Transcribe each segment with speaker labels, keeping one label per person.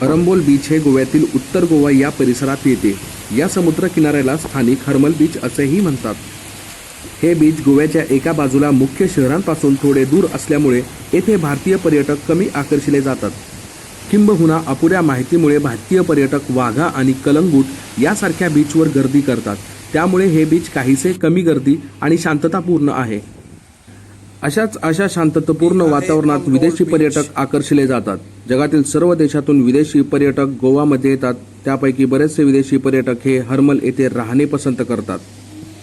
Speaker 1: अरंबोल beach हे गोव्यातील उत्तर गोवा या परिसरात येते। या समुद्र किनाऱ्याला स्थानिक हर्मल बीच असेही म्हणतात। हे बीच गोव्याच्या एका बाजूला मुख्य शहरांपासून थोडे दूर असल्यामुळे येथे भारतीय पर्यटक कमी आकर्षिले जातात। किंबहुना अपुऱ्या माहितीमुळे भारतीय पर्यटक वाघा आणि कलंगूट यासारख्या बीचवर गर्दी करतात, त्यामुळे हे बीच काहीसे कमी गर्दी आणि शांततापूर्ण आहे। अशा शांततापूर्ण वातावरणात विदेशी पर्यटक आकर्षिले जातात। जगातील सर्व देशातून विदेशी पर्यटक गोवामध्ये येतात। त्यापैकी बरेचसे विदेशी पर्यटक हे हर्मल येथे राहणे पसंत करतात।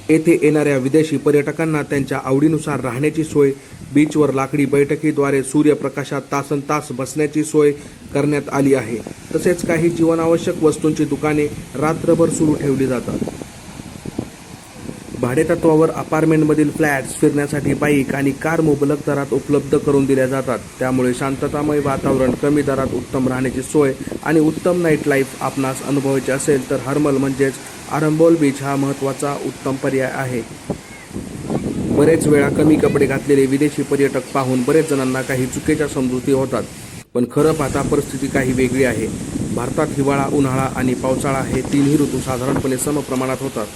Speaker 1: येथे येणाऱ्या विदेशी पर्यटकांना त्यांच्या आवडीनुसार राहण्याची सोय, बीचवर लाकडी बैठकीद्वारे सूर्यप्रकाशात तासनतास बसण्याची सोय करण्यात आली आहे। तसेच काही जीवनावश्यक वस्तूंची दुकाने रात्रभर सुरू ठेवली जातात। भाडेतत्वावर अपार्टमेंटमधील फ्लॅट्स फिरण्यासाठी बाईक आणि कार मुबलक दरात उपलब्ध करून दिल्या जातात। त्यामुळे शांततामय वातावरण, कमी दरात उत्तम राहण्याची सोय आणि उत्तम नाईट लाईफ आपणास अनुभवायचे असेल तर हर्मल म्हणजेच अरंबोल बीच हा महत्त्वाचा उत्तम पर्याय आहे। बरेच वेळा कमी कपडे घातलेले विदेशी पर्यटक पाहून बरेच जणांना काही चुकीच्या समजुती होतात, पण खरं पाहता परिस्थिती काही वेगळी आहे। भारतात हिवाळा, उन्हाळा आणि पावसाळा हे तिन्ही ऋतू साधारणपणे समप्रमाणात होतात।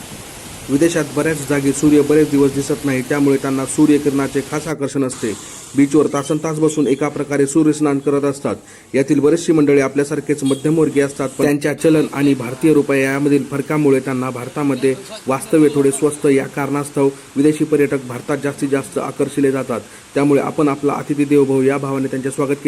Speaker 1: विदेशात बऱ्याच जागी सूर्य बरेच दिवस दिसत नाही, त्यामुळे त्यांना सूर्यकिरणाचे खास आकर्षण असते। बीचवर तासनतास बसून एका प्रकारे सूर्यस्नान करत असतात। यातील बरेचशी मंडळी आपल्यासारखेच मध्यमवर्गीय असतात, पण त्यांच्या चलन आणि भारतीय रुपये यामधील फरकामुळे त्यांना भारतामध्ये वास्तव्य थोडे स्वस्त या कारणास्तव विदेशी पर्यटक भारतात जास्तीत जास्त आकर्षिले जातात। त्यामुळे आपण आपला अतिथी देवो भव या भावाने त्यांचे स्वागत केले।